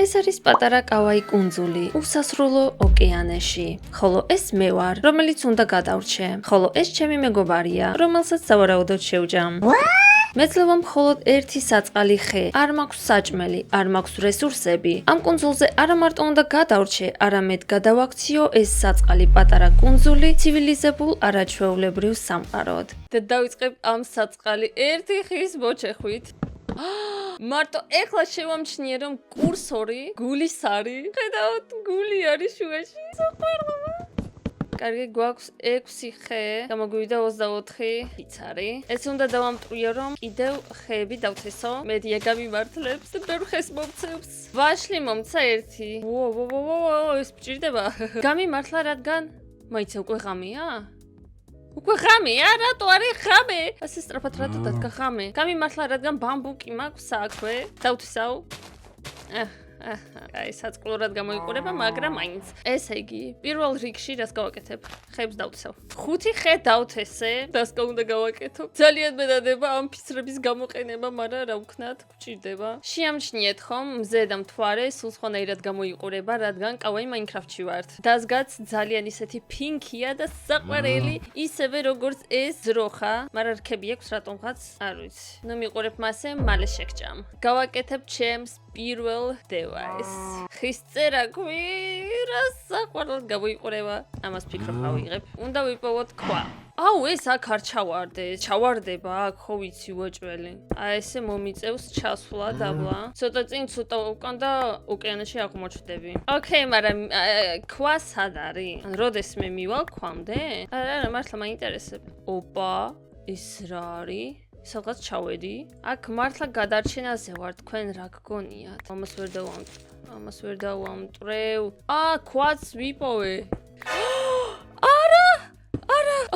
ეს არის პატარა კავაი კუნძული, უსასრულო ოკეანეში. ხოლო ეს მე ვარ, რომელიც უნდა გადავრჩე. ხოლო ეს ჩემი მეგობარია, რომელსაც სავარაუდოდ შევჯამ. მეძლევა მხოლოდ ერთი საწყალი ხე, არ მაქვს საჭმელი, არ მაქვს რესურსები. ამ კუნძულზე არა მარტო უნდა გადავრჩე, არამედ გადავაქციო ეს საწყალი პატარა კუნძული ცივილიზებულ არაჩვეულებრივ სამყაროდ. და დავიწყებ ამ საწყალი ერთი ხის მოჩეხვით. მარტო ეხლა შევამჩნიე რომ კურსორი გულის არის. ხედავთ, გული არის შუაში. საყვარლობა. კარგი, გვაქვს 6 ხე, გამოგვივიდა 24 ფიცარი. ეს უნდა დავამტვრიო რომ კიდევ ხეები დავთესო. მედია გამიმართლებს და ბევრ ხეს მომცევს. ვაშლი მომცა ერთი. ეს მჭირდება. გამიმართლა რადგან მაიცა უკვე ღამეა? უკვე ღამეა? რატო არის ღამე? ასე სწრაფად რატო დადგა ღამე? გამიმართლა რადგან ბამბუკი მაქვს საქვე. დავთესავ. აი, საწყლურად გამოიყურება, მაგრამ მაინც. ესე იგი, პირველ რიგში რას გავაკეთებ? ხეებს დავთესავ. 5 ხე დავთესე, დასკა უნდა გავაკეთო. ძალიან მენადება ამ ფიცრების გამოყენება, მაგრამ რა ვქნათ, გვჭირდება. შეამჩნიეთ ხომ, მზე და მთვარე სულ სხვანაირად გამოიყურება, რადგან კავაი მაინკრაფტში ვართ. დასგაც ძალიან ისეთი ფინკია და საყვარელი, ისევე როგორც ეს ძროხა, მაგრამ რქები აქვს რატომღაც, არ ვიცი. ნუ მიყურებ მასე, მალე შეგჭამ. გავაკეთებ ჩემს პირველ დევაის. ხის წერა რა საყვარლად გამოიყურება. ამას ფიქრობ ავიღებ. უნდა ვიპოვოთ ქვა. აუ, ეს აქ არ ჩავარდე. ჩავარდება აქ, ხო ვიცი უეჭველი. აი ესე მომიწევს ჩასვლა დაბლა. ცოტა წინ ცოტა უკან და ოკეანეში აღმოჩნდები. ოკეი, მაგრამ ქვა სად არის? ან როდეს მე მივალ ქვამდე? არა, მართლა მაინტერესებს. ოპა, ეს რა არის? სადღაც ჩავედი. აქ მართლა გადარჩენაზე ვარ, თქვენ რა გგონიათ? ამას ვერ დავამტრევ. ქვაც ვიპოვე. არა,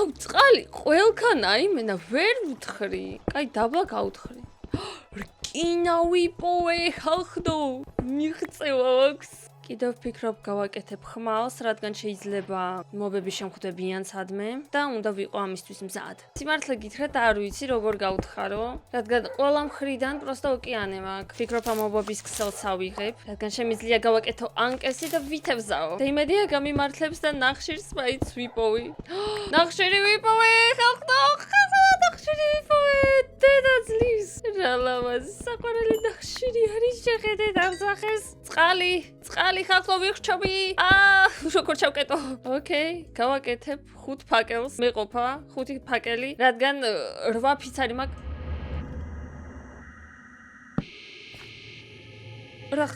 აუ, წყალი ყველგან აიმენა, ვერ ვუთხრი. კაი, დაბლა გავუთხრი. რკინა ვიპოვე, ხალხო, მიღწევა აქვს. კიდევ ვფიქრობ გავაკეთებ ხმალს, რადგან შეიძლება მობები შემხვდებიან სადმე და უნდა ვიყო ამისთვის მზად. სიმართლე გითხრათ, არ ვიცი როგორ გავუთხარო, რადგან ყველა მხრიდან პროსტო ოკეანე მაქვს. ვფიქრობ ამ მობების ქსელს ავიღებ, რადგან შემიძლია გავაკეთო ანკესი და ვითევზაო. და იმედია გამიმართლებს და ნახშირს მაინც ვიპოვი. ნახშირი ვიპოვე, ხალხო, ნახშირი ვიპოვე. დედაძლის. რა ლამაზი, საყვარელი ნახშირი არის, შეხედეთ ამ სახეს. წყალი ხალხო ვიხრჩობი. როგორ ჩავკეტო? ოკეი, გავაკეთებ 5 ფაკელს. მეყოფა 5 ფაკელი, რადგან 8 ფიცარი მაქვს. რა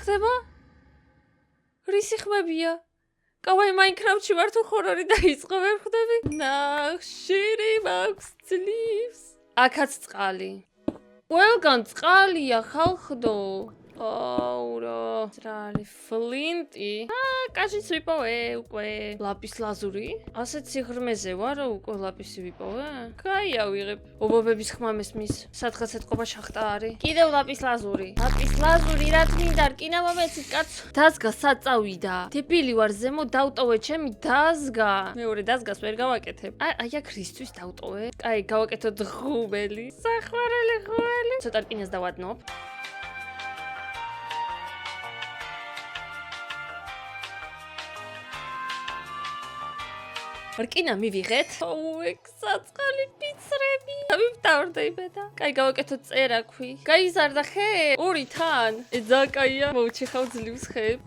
ხდება? რისი ხმებია? კავაი მაინკრაფტში ვარ თუ ხორორი დაიწყო, ვერ ხვდები? ნახშირი მაქვს ძლივს. აქაც წყალი. ყველგან წყალია, ხალხო. აუ რა არის ფლინტი. კაშიც ვიპოვე უკვე. ლაპის ლაზური. ასეთ სიღრმეზე ვარ, უკვე ლაპისი ვიპოვე. კაი, ავიღებ. ობობების ხმა მესმის. სადღაც ეთყობა შახტა არის. კიდევ ლაპის ლაზური. ლაპის ლაზური, რა თმინდა, რკინა მომეცით, კაცო. დასგა სად წავიდა? დებილი ვარ, ზემო დავტოვე ჩემი დასგა. მეორე დასგას ვერ გავაკეთებ. აი აქ რისთვის დავტოვე? კაი, გავაკეთოთ ღუმელი. საყვარელი ღუმელი. ცოტა რკინას დავადნობ. რკინა მივიღეთ. ეგ საწყალი ფიცრები. დავიმთავრდები და. კაი, გავაკეთოთ წერაქვი. გაიზარდა ხე? 2 თან. ძალიან კაია. მოვჩეხავ ძლივს ხეებს.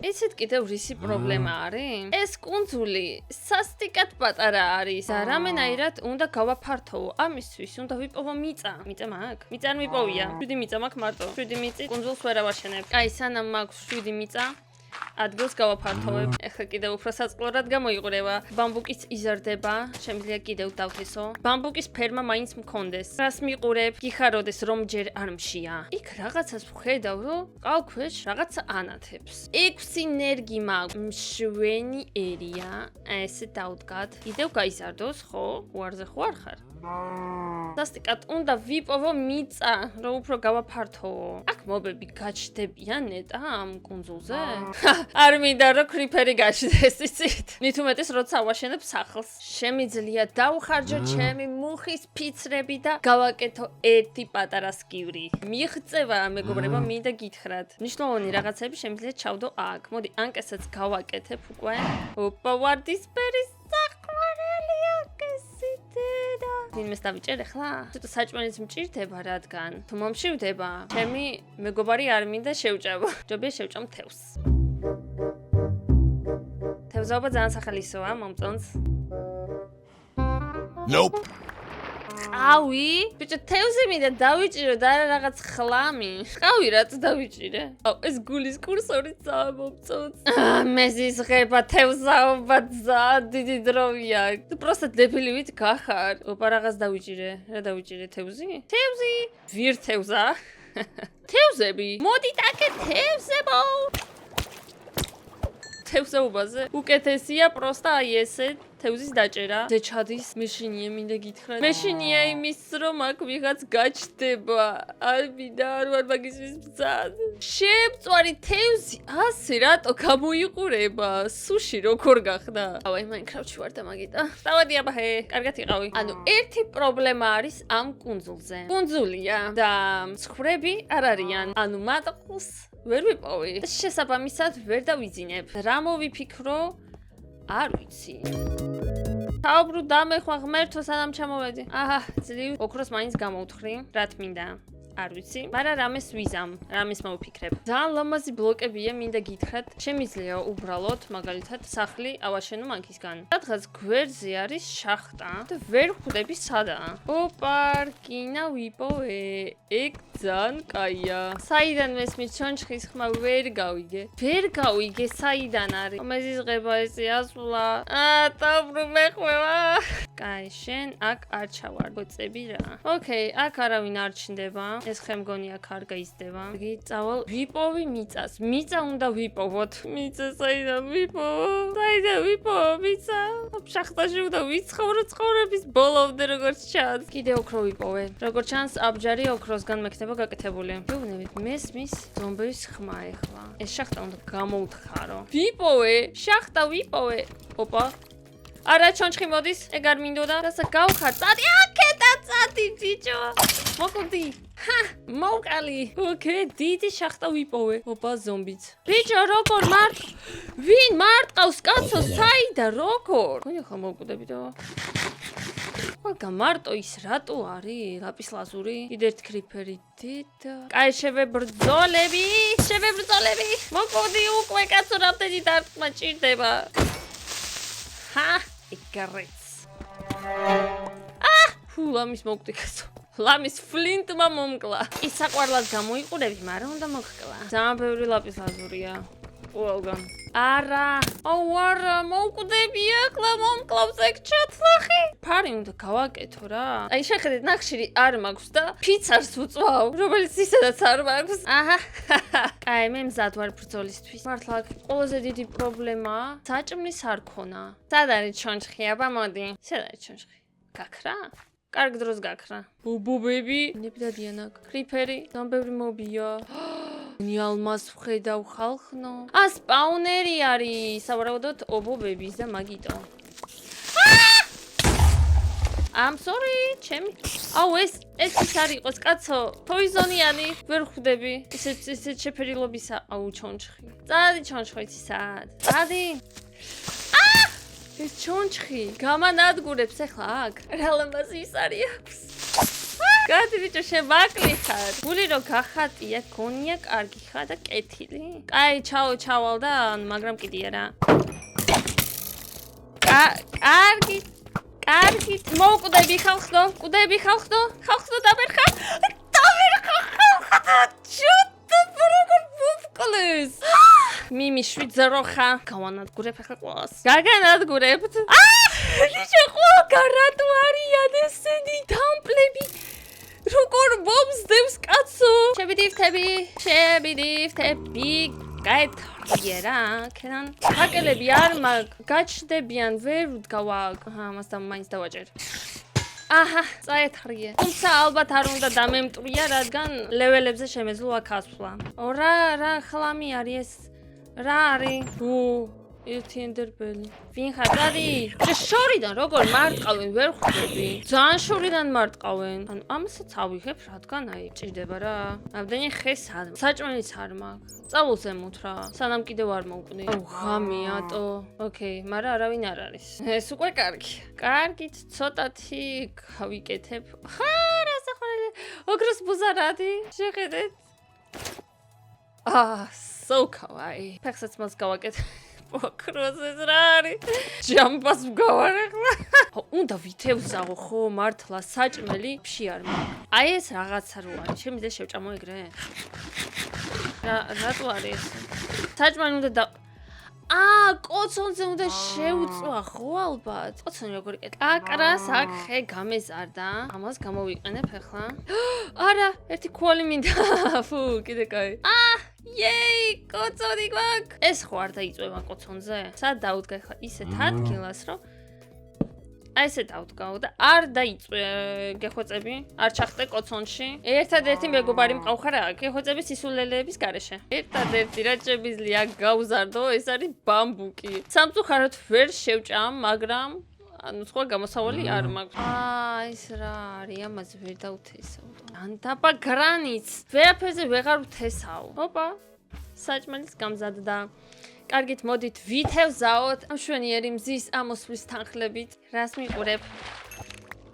იცით კიდევ რისი პრობლემა არის? ეს კუნძული სასტიკად პატარა არის და რამენაირად უნდა გავაფართოვო. ამისთვის უნდა ვიპოვო მიწა. მიწა მაქვს? მიწა არ მიპოვია. 7 მიწა მაქვს მარტო. 7 მიწით კუნძულს ვერ ავაშენებ. კაი, სანამ მაქვს 7 მიწა, ადგილს გავაფართოვებ. ეხლა კიდევ უფრო საწყლურად გამოიყურება. ბამბუკიც იზარდება, შემიძლია კიდევ დავთესო. ბამბუკის ფერმა მაინც მქონდეს. რას მიყურებ? გიხაროდეს რომ ჯერ არ მშია. იქ რაღაცას ვხედავ, რომ ყალქვეშ რაღაცა ანათებს. 6 ნერგი მაქვს. მშვენი ერია. ესე დავდგათ. კიდევ გაიზარდოს, ხო? უარზე ხო არ ხარ? სასტიკად უნდა ვიპოვო მიწა, რომ უფრო გავაფართო. აქ მობები გაჩდებიან ნეტა ამ კუნძულზე? არ მინდა რომ კრიპერი გაჩდეს, იცით? მით უმეტეს როცა ავაშენებ სახლს. შემიძლია დავხარჯო ჩემი მუხის ფიცრები და გავაკეთო ერთი პატარა სკივრი. მიღწევა მეგობრებო, მინდა გითხრათ. მნიშვნელოვანი რაღაცები შემიძლია ჩავდო აქ. მოდი ანკესაც გავაკეთებ უკვე. ოპა, ვარდისფერი საყვარელია კესიდედა. ვინმეს დავიჭერ ახლა? ცოტა საჭმელიც მჭირდება რადგან თუ მომშივდება, ჩემი მეგობარი არ მინდა შევჭამო. ჯობია შევჭამ თევს. თევზაობა ძალიან სახალისოა, მომწონს. Nope. ყავი? ბიჭო, თევზი მინდა დავიჭირო და არა რაღაც ხლამი. ყავი რაც დავიჭირე. აუ, ეს გულის კურსორი ძალიან მომწონს. მეზის ღება, თევზაობა ძალიან დიდი დროია. თუ პროსტა დებილივით გახარ. ოპა, რაღაც დავიჭირე. რა დავიჭირე? თევზი? თევზი? ვირთევზა? თევზები? მოდით აქე თევზებო. თევზაობაზე უკეთესია პროსტა აი ესე თევზის დაჭერა. ზეჩადის მეშინია მინდა გითხრათ. მეშინია იმის რომ აქ ვიღაც გაჩდება. არ მინდა არ ვარ მაგისთვის ბძად. შემწვარი თევზი ასე რატო გამოიყურება? სუში როგორ გახდა? აი მაინკრაფტში ვარ და მაგიტა. დავადი აბაჰე, კარგად იყავი. ანუ ერთი პრობლემა არის ამ კუნძულზე. კუნძულია და მცხრები არ არიან. ანუ მატყლს ვერ ვიპოვი. შესაბამისად ვერ დავიძინებ. რა მოვიფიქრო? არ ვიცი. თავბრუ დამეხვა ღმერთო სანამ ჩამოვედი. აჰა, ძლივ ოქროს მაინც გამოვთხრი. რათ მინდა? არ ვიცი, მაგრამ რამეს ვიზამ, რამეს მოვიფიქრებ. ძალიან ლამაზი ბლოკებია, მინდა გითხრათ. შემიძლია უბრალოდ, მაგალითად, სახლი ავაშენო მანქისგან. სადღაც გვერდზე არის შახტა და ვერ ხვდები სადაა. ოპა, რკინა ვიპოვე. ეგ ძალიან კაია. საიდან მესმის ჩონჩხის ხმა ვერ გავიგე. ვერ გავიგე საიდან არის. მეზის ღება ესე ასვლა. თავბრუ მეხვევა. კაი, შენ აქ არ ჩავარ, ბოწები რა. ოკეი, აქ არავინ არ ჩნდება. ეს ხემგონი აქ არ გაიზრდება. იგი წავალ ვიპოვი მიწას. მიწა უნდა ვიპოვოთ. მიწა საიდან ვიპოვო? საიდან ვიპოვო მიწა? შახტაში უნდა ვიცხოვრო ცხოვრების ბოლომდე როგორც ჩანს. კიდე ოქრო ვიპოვე. როგორც ჩანს, აბჯარი ოქროსგან მექნება გაკეთებული. გეუბნებით, მესმის ზომბების ხმა ეხლა. ეს შახტა უნდა გამოვთხარო. ვიპოვე, შახტა ვიპოვე. ოპა. არა ჩონჩხი მოდის, ეგ არ მინდოდა. რასა გავხარ? წადი აქეთა წადი ბიჭო. მოკვდი. ჰა, მოვყალი. ოკეი, დიდი შახტა ვიპოვე. ოპა, ზომბიც. ბიჭო, როგორ მარტ? ვინ მარტყავს კაცო? საიდა როგორ? გონი ხომ მოვკვდები და მაგა მარტო ის რატო არის? ლაპის ლაზური? კიდე ერთ კრიპერი დედა. კაი, შევებრძოლები. მოკვდი უკვე კაცო, რამდენი დარტყმა ჭირდება. ჰა, იგრეც. ჰუ, ლამის მოვკვდი კაცო. ლამის ფლინტმა მომკლა. ის საყვარლად გამოიყურები, მაგრამ უნდა მოგკლა. ძალიან ბევრი ლაპის ლაზურია. ყველგან. არა, არა, მოვკვდები ახლა მომკლავს ეგ ჩათლახი. ფარი უნდა გავაკეთო რა. აი შეხედეთ, ნახშირი არ მაქვს და ფიცარს უწვავ, რომელიც ისედაც არ მაქვს. აჰა. კაი, მე მზად ვარ ბრძოლისთვის. მართლა აქ ყველაზე დიდი პრობლემაა საჭმლის არ ქონა. სად არის ჩონჩხი? აბა მოდი. სად არის ჩონჩხი? გაქრა? კარგ დროს გაქრა. ბუბები, ნებდადიან აქ. კრიპერი, ძალიან ბევრი მობია. ალმას ვხედავ ხალხნო. სპაუნერი არის, სავარაუდოდ ობობების და მაგიტო. I'm sorry, ჩემი. აუ ეს ის არ იყოს, კაცო. პოიზონიანი, ვერ ხვდები. ისეთ შეფერილობისა, აუ ჩონჩხი. წადი ჩონჩხი სად? წადი. ეს ჩონჩხი გამანადგურებს ახლა აქ. რა ლამაზი ის არის. გადი ბიჭო, შემაკლი ხარ. გული რო გახატია, გონია კარგი ხარ და კეთილი. კაი, ჩავალ და მაგრამ კიდე არა. კარგი. მოვკვდები ხალხო. ხალხო დაბერხა. ჩუტ როგორ ვუყლეს. მიმი შვიძროხა. გავანადგურებ ახლა ყველას. გაგანადგურებთ. ბიჭო, ყველგან რატო არიან ესენი დამპლები? როგორ მომსდევს კაცო? შევიდივთები. გაეთრიერა, ქენან. ფაკელები არ მაგ გაჩდებიან, ვერ ვდგავ აქ. ამას და მაინც დავაჭერ. აჰა, წაეთხრიე. თუმცა ალბათ არ უნდა დამემტვრია, რადგან ლეველებზე შემეძლო აქ ასვლა. რა ხლამი არის ეს? რა არის? ერთი ენდერპელი. ვინ ხარ? დადი. შორიდან როგორ მარტყავენ, ვერ ხვდები. ძალიან შორიდან მარტყავენ. ანუ ამასაც ავიღებ, რადგან აი ჭირდება რა. ამდენი ხეს არ. საჭმელიც არ მაქვს. წავულზე მოთ რა. სანამ კიდევ არ მოვკვდი. ღამიატო. ოკეი, მაგრამ არავინ არ არის. ეს უკვე კარგი. კარგით, ცოტათი გავიკეთებ. რა სახარელი. ოქროს ბუზარადი. შეხედეთ. So kawaii. ფეხსაც მას გავაკეთე. ოქროსის რა არის? ჯამბას ვგავარ ახლა. უნდა ვითევზაო ხო მართლა საჭმელი ფში არ მაქვს. აი ეს რაღაცა რო არის. შემიძლია შევჭამო ეგრე? რატო არის ეს? საჭმელი უნდა კოცონზე უნდა შევწვა ხო ალბათ. კოცონი როგორ იკეთე? კაკრას აქ ხე გამეზარდა. ამას გამოვიყენებ ახლა. არა, ერთი კვალი მინდა. ფუ, კიდე კაი. Yay, კოცონი გვაქვს. ეს ხო არ დაიწვევა კოცონზე? სად დაუდგა ხა ისეთ ადგილას, რომ აი ესე დავდგაო და არ დაიწვე გეხვეწები, არ ჩახტე კოცონში. ერთადერთი მეგობარი მყავხარ აქ, გეხვეწები სისულელეების გარეშე. ერთადერთი რა შემიძლია გავზარდო, ეს არის ბამბუკი. სამწუხაროდ ვერ შევჭამ, მაგრამ ანუ სხვა გამოსავალი არ მაქვს. ეს რა არის? ამაზე ვერ დავთესავ. ანდაბა გრანიტს. ვერაფერზე ვეღარ ვთესავ. ოპა. საჭმელის გამზადდა. კარგით, მოდით ვითევზაოთ ამ შვენიერი მზის ამოსვლის თანხლებით. რას მიყურებ?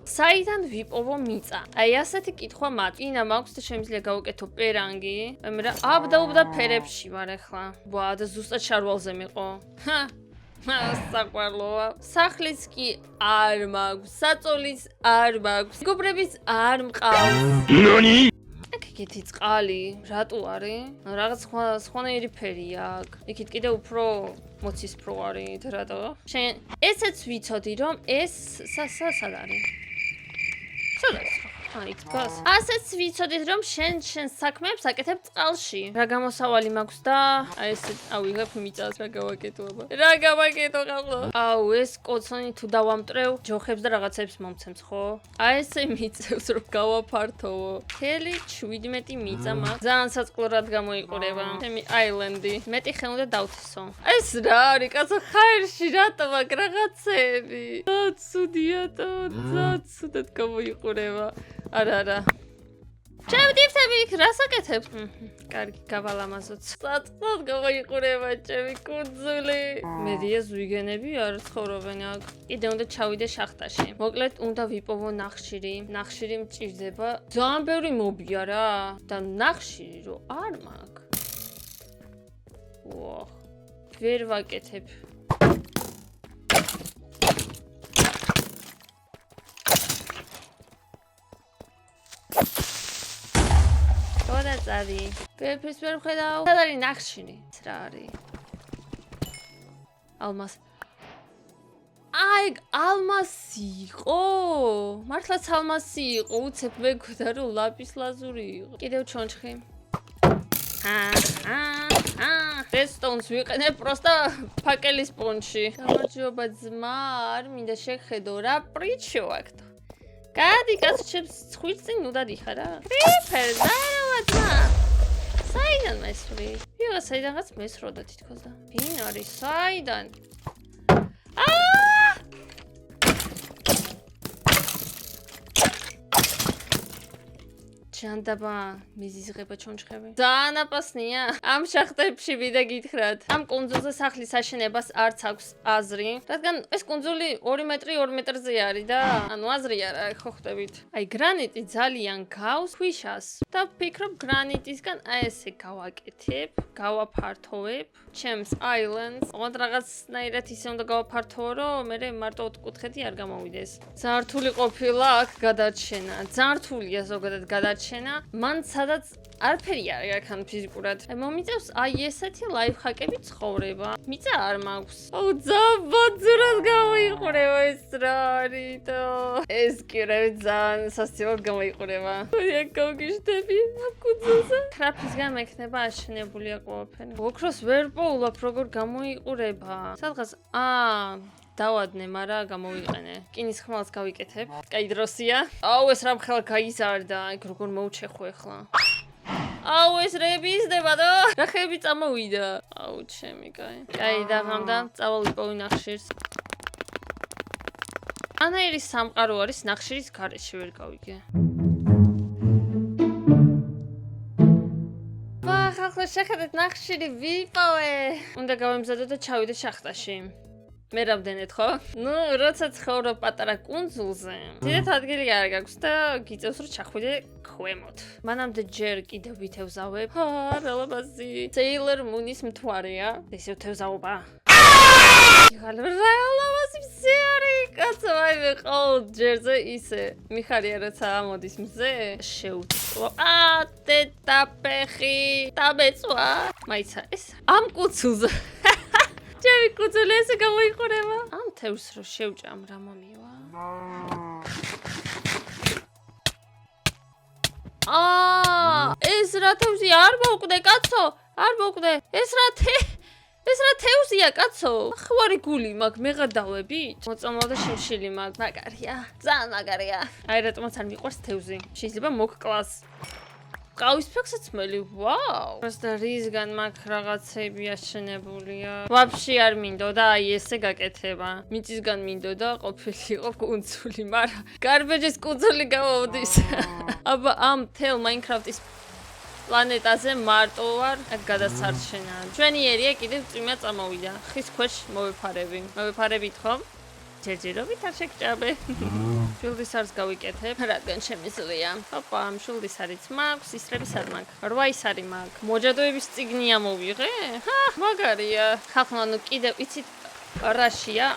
საიდან ვიპოვო მიწა? აი ასეთი კითხვა მაქვს. ინა მაქვს და შემიძლია გავუკეთო პერანგი. მე აბდაუბდა ფერებში ვარ ახლა. ვა და ზუსტად შარვალზე მიყო. საყვარლოა. სახლის კი არ მაქვს, საწოლის არ მაქვს, მეგობრების არ მყავს. ნონი? ეგეთი წყალი, რატო არის? რაღაც სხვანაირი ფერი აქვს. იქით კიდე უფრო მოცისფრო არის, რატო? შენ ესეც ვიცოდი, რომ ეს სად არის? სად არის? იქ დგას. ასეც ვიცოდით, რომ შენ საქმეებს აკეთებ წყალში. რა გამოსავალი მაქვს და აი ეს ავიღებ მიწას, რა გავაკეთო აბა. რა გავაკეთო ყავლა? ეს კოცონი თუ დავამტრევ, ჯოხებს და რაღაცებს მომცემს, ხო? აი ესე მიწევს, რომ გავაფართოვო. მთელი 17 მიწა მაქვს. ძალიან საწყლურად გამოიყურება. ჩემი აილენდი. მეტი ხე უნდა დავთესო. ეს რა არის? კაცო ხაერში რატო მაქვს რაღაცები? ცუდიათო, ცუდად გამოიყურება. არა. ჩემდიფთები იქ რას აკეთებ? კარგი, გავალამაზოთ. საწყლოდ გამოიყურება ჩემი კუნძული. მედია ზვიგენები არ ცხოვრობენ აქ. კიდე უნდა ჩავიდე შახტაში. მოკლედ უნდა ვიპოვო ნახშირი. ნახშირი მჭირდება. ძალიან ბევრი მობია რა. და ნახშირი რო არ მაქვს. ვერ ვაკეთებ. წადი. ვერაფერს ვერ ვხედავ. სად არის ნახშირი? რა არის? ალმას. ალმასი იყო. მართლაც ალმასი იყო. უცებ მეგონა რომ ლაპის ლაზური იყო. კიდევ ჩონჩხი. რესტონს ვიყენებ პროსტა ფაკელის პონჩი. გამარჯობა ძმა, არ მინდა შეგხედო რა პრიჩო აქ. გადი კაცო ჩემს ხვირწინ უნდა დიხარა. კრიფერ დარავა. საიდან მესვრი? ვიღა საიდანღაც მესროდა თითქოს და. ვინ არის? საიდან? ჯანდაბა მიზიზღება ჩონჩხები. ძალიან აპასნია. ამ შახტებში ვიდა გითხრათ. ამ კუნძულზე სახლის აშენებას არც აქვს აზრი, რადგან ეს კუნძული 2 მეტრი 2 მეტრზე არის და ანუ აზრი არა, ხო ხვდებით. აი გრანიტი ძალიან გავს ქვიშას და ვფიქრობ გრანიტისგან აი ესე გავაკეთებ, გავაფართოვებ ჩემს აილენდს. ოღონდ რაღაცნაირად ისე უნდა გავაფართოვო, რომ მე მარტო ოთხკუთხედი არ გამოვიდეს. ძალიან რთული ყოფილა აქ გადარჩენა. ძალიან რთულია ზოგადად გადარჩენა. მან სადაც არაფერი არ აქან ფიზიკურად. მომიწევს აი ესეთი ლაიფჰაკები ცხოვრება. მიწა არ მაქვს. ძაბაძურად გამოიყურება ეს რა არის და ეს კი რა ძალიან სასწაულად გამოიყურება. აქ გავგიშდები ამ კუნძულზე. ტრაფისგან მექნება აშენებულია ყველაფერი. ოქროს ვერ პოულობ როგორ გამოიყურება. სადღაც დავადნე, მაგრამ გამოვიყენე. რკინის ხმალს გავიკეთებ. კაი დროსია. აუ, ეს რა მხალ გაიზარდა. იქ როგორ მოვჩეხო ახლა. აუ, ეს რებიზდება და რა ხები წამოვიდა. აუ, ჩემი კაი. კაი, დაღამდა, წავალ ნახშირს. ანაირის სამყარო არის ნახშირის გარეშე ვერ გავიგე. ახლა შეხედეთ ნახშირი ვიპოვე. უნდა გავემზადო და ჩავიდე შახტაში. მე რამდენად ხო? ნუ, როცა ცხოვრობ პატარა კუნძულზე, დიდად ადგილი არ გაქვს და გიწევს რომ ჩახვიდე ქვემოთ. მანამდე ჯერ კიდევ ვითევზავებ. რა ლაბაზი. Sailor Moon-ის მთვარეა. ესე ვთევზაობა. რა ლაბაზი მზეარი. კაცო, აი ყოველ ჯერზე ისე. მიხარია როცა ამოდის მზე, შეუწყლო. დედაფეხი. დამეწვა. მაიცა ეს ამ კუცულზე. ჩემი კუცული ესე გამოიყურება. ამ თევზს რო შევჭამ რა მომივა. ეს რა თევზი არ მოვკვდე კაცო, არ მოვკვდე. ეს რა თევზია კაცო? ხვარი გული მაქვს, მეღადავებით. მოწამლა და შევშილი მაქვს. მაგარია, ძალიან მაგარია. აი რატომაც არ მიყვარს თევზი. შეიძლება მოგკლას. ყავისფეხსაცმელი, ვაუ. просто რისგან მაქვს რაღაცები აშენებულია. ვაფშე არ მინდოდა აი ესე გაკეთება. მიწისგან მინდოდა ყოფილი იყო კუნძული, მაგრამ გარბეჯის კუნძული გამოვდის. აბა ამ თელ Minecraft-ის პლანეტაზე მარტო ვარ, აქ გადასარჩენა. ჩვენი ერია კიდევ წვიმა წამოვიდა. ხის ქვეშ მოვეფარები. მოვეფარებით ხომ? ჯერჯერობით არ შეგჭაბე. შულდისარს გავიკეთებ, რადგან ჩემი ზვია. ოპა, შულდისარიც მაქვს, ისრების არ მაქვს. 8 ისარი მაქვს. მოჯადოების წიგნი ამოვიღე? მაგარია. ხალხმა ნუ კიდევ იცით რაშია?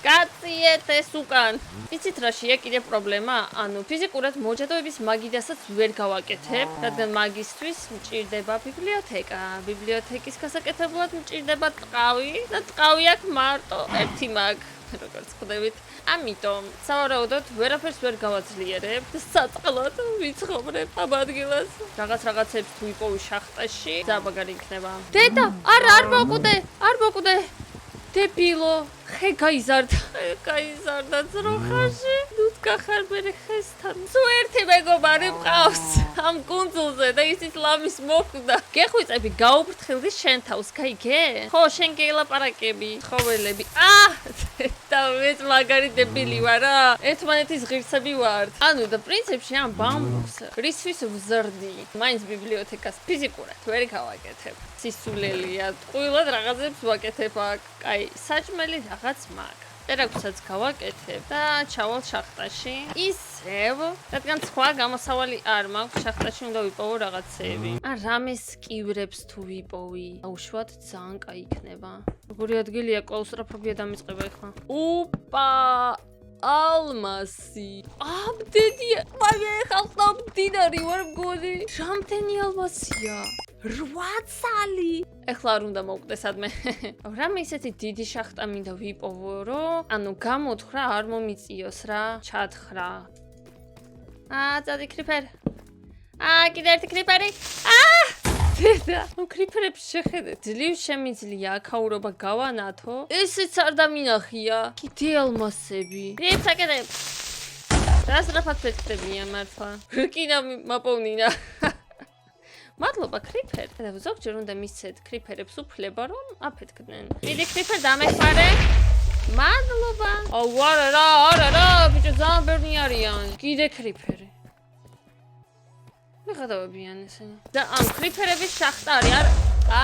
კაციეთ ეს უკან. იცით რაშია კიდევ პრობლემა? ანუ ფიზიკურად მოჯადოების მაგიდასაც ვერ გავაკეთებ, რადგან მაგისტვის მჭირდება ბიბლიოთეკა. ბიბლიოთეკის გასაკეთებლად მჭირდება ტყავი და ტყავი აქვს მარტო ერთი მაქვს. როგორც ხვდებით. ამიტომ სავარაუდოდ ვერაფერს ვერ გავაძლიერებ და საწყლად ვიცხოვრებ ამ ადგილას. რაღაცებს თუ ვიპოვი შახტაში, ზაბაგარი იქნება. დედა, არ მოვკვდე. დებილო, ხე გაიზარდა ძროხაში. ნუც გახარბერე ხესთან. თუ ერთი მეგობარი მყავს ამ კუნძულზე და ისიც ლამის მოკვდა. გეხვიწები, გაუფრთხილდი შენ თავს, გაიგე? ხო, შენ გეილაპარაკები, ცხოველები. და მეც მაგარი დებილი ვარ რა. ერთმანეთის ღირსები ვართ. ანუ და პრინციპში ამ ბამბუქს რისთვის ვზრდი. მაინც ბიბლიოთეკას ფიზიკურად ვერ გავაკეთებ. სისულელია, ტყუილად რაღაცებს ვაკეთებ აქ. კაი, საჭმელი რაღაც მაქვს. ტერაკსაც გავაკეთებ და ჩავალ შახტაში. ისევ, რადგან სხვა გამოსავალი არ მაქვს, შახტაში უნდა ვიპოვო რაღაცები. რამეს კივრებს თუ ვიპოვი, აუშვათ ძალიან კაი იქნება. როგორი ადგილია, კლაუსტროფობია დამიწყება ახლა. ოპა! ალმასი. ამდენია. მაგე ხალხო მდინარი ვარ მგონი. რამდენი ალმასია? 8 წალი. ეხლა არ უნდა მოვკვდე სადმე. რამე ისეთი დიდი შახტა მინდა ვიპოვო, რომ ანუ გამოთხრა არ მომიწიოს რა, ჩათხრა. წადი კრიპერ. კიდე ერთი კრიპერი. დედა, კრიპერებს შეხედეთ. ძლივ შემიძლია აქაურობა გავანათო. ესეც არ დამინახია. კიდე ალმასები. კრიპს აკეთებ. რას რაფად ფეთქდებია მართლა. რკინა მაპოვნინა. მადლობა კრიპერ. და ზოგჯერ უნდა მისცეთ კრიპერებს უფლება, რომ აფეთქდნენ. დიდი კრიპერ დამეხარე. მადლობა. არა, ბიჭო, ძალიან ბევრი არიან. კიდე კრიპერი. მიღადავებიან ესენი. და ამ კრიპერების შახტა არის.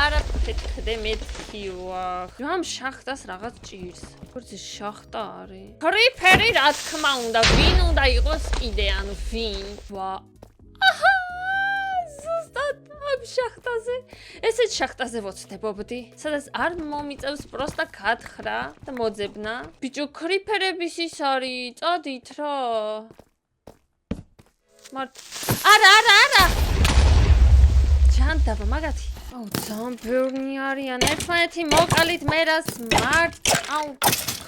არა ფეთქდე მეთქი ვახ. ამ შახტას რაღაც ჭირს. როგორც შახტა არის. კრიპერი რა თქმა უნდა, ვინ უნდა იყოს კიდე, ანუ ვინ? ამ შახტაზე. ესეც შახტაზე ვოცდებობდი, სადაც არ მომიწევს პროსტა გათხრა და მოძებნა. ბიჭო, კრიპერების ის არის, წადით რა. არა. ჯანდაბა, მაგათი. ძალიან ბევრი არიან. ერთმანეთი მოკალით მერას მართ.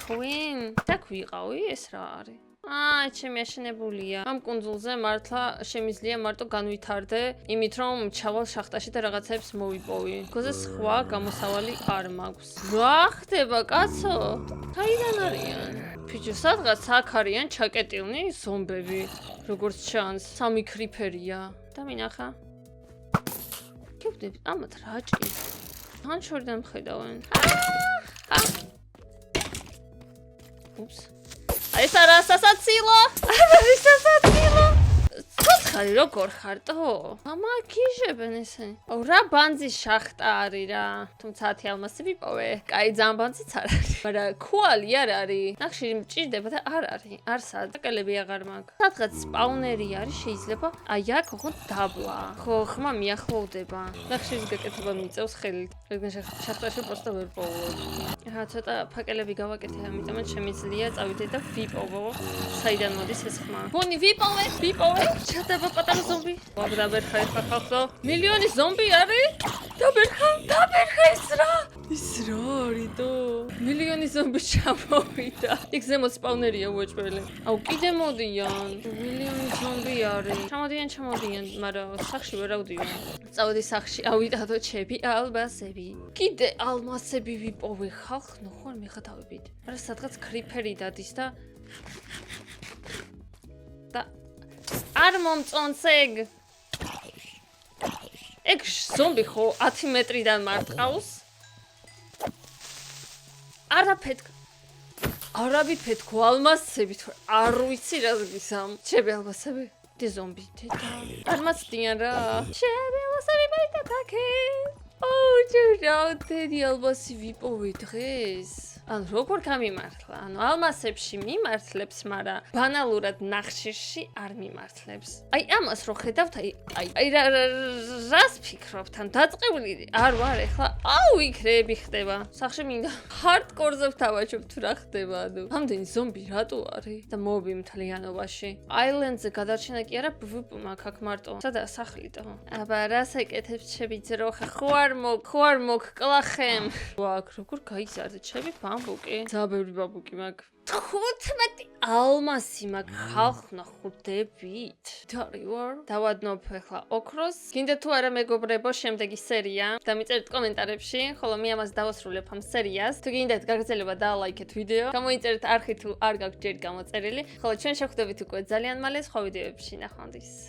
ქვენ. და ქვიყავი ეს რა არის? ჩემი აშენებულია. ამ კუნძულზე მართლა შემიძლია მარტო განვითარდე, იმით რომ ჩავალ შახტაში და რაღაცებს მოვიპოვი. გოზე სხვა გამოსავალი არ მაქვს. რა ხდება, კაცო? საიდან არიან? ბიჭო, სადღაც აქ არიან ჩაკეტილნი ზომბები. როგორც ჩანს, 3 კრიფერია. და მინახა. გებდები, ამათ რა ჭირს? თან შორიდან მხედავენ. უps. ეს არა სასაცილო? არა სასაცილო. ცოცხალი როგორ ხარტო? მამა გიჟებენ ესენი. რა ბანძის შახტა არის რა. თუმცა 10 ალმასი ვიპოვე. კაი ძალიან ბანძიც არ არის. მაგრამ ქუალი არ არის. ნახშირი მჭირდება და არ არის. არსად. საკელები აღარ მაქვს. სადღაც სპაუნერი არის შეიძლება. აი აქ ხო დაბლა. ხო ხმა მიახლოვდება. ნახშირის გაკეთება მიწევს ხელით. რადგან შახტაში პროსტა ვერ პოულობ. რა ცოტა ფაკელები გავაკეთე, ამიტომ შემიძლია წავიდე და ვიპოვო. საიდან მოდის ეს ხმა? ბონი ვიპოვე. ჩატება პატარა ზომბი. დაბერხა ეხლა ხალხო. მილიონი ზომბი არის? დაბერხა ის რა? ის რა არის დო? მილიონი ზომბი ჩამოვიდა. იქ ზემოთ სპაუნერია უეჭველი. აუ კიდე მოდიან. მილიონი ზომბი არის. ჩამოდიან, მაგრამ სახში ვერ ავდივარ. წავედი სახში, ავიდადო ჩემი ალბასები. კიდე ალმასები ვიპოვე ხალხ, ნუ ხარ მიხატავებით. არა სადღაც კრიფერი დადის და არ მომწონს ეგ. ეგ ზომბი ხო 10 მეტრიდან მარტყავს? არაფეთქო ალმასებით არ ვიცი რა გისამ. ჩემი ალმასები დი ზომბი არ მაცდიან რა. ჩემი ალმასები მაიტაკაკე. ჯერაუთედი ალმასი ვიპოვე დღეს. ანუ როგორ გამიმართლა? ანუ ალმასებში მიმართლებს, მაგრამ ბანალურად ნახშირში არ მიმართლებს. აი ამას რო ხედავთ, აი რას ფიქრობთ? ან დაწყებული არ ვარ ეხლა. აუ იქრები ხდება. სახში მინდა ჰარდკორზე ვთავაჩობ თუ რა ხდება, ანუ. ამდენი ზომბი რატო არის? და მობი მთლიანობაში. აილენდზე გადარჩენა კი არა, ბვიპ მაქვს აქ მარტო. სადაა სახლიტო? აბა რას ეკეთებს ჩემი ძრო? ხო არ მოგკლახემ. ვაკ, როგორ გაიზარდა ჩემი ბამბუკი. ძაბები ბამბუკი მაქვს. 15 ალმასი მაქვს ხალხნა ხვდებით. დარივარ. დავადნობ ახლა ოქროს. გინდა თუ არა მეგობრებო შემდეგი სერია. დამიწერეთ კომენტარებში, ხოლო მე ამას დავასრულებ ამ სერიას. თუ გინდათ გაგრძელება დაალაიქეთ ვიდეო. გამოიწერეთ არხი თუ არ გაქვთ ჯერ გამოწერილი. ხოლო ჩვენ შევხვდებით უკვე ძალიან მალე სხვა ვიდეოებში. ნახვამდის.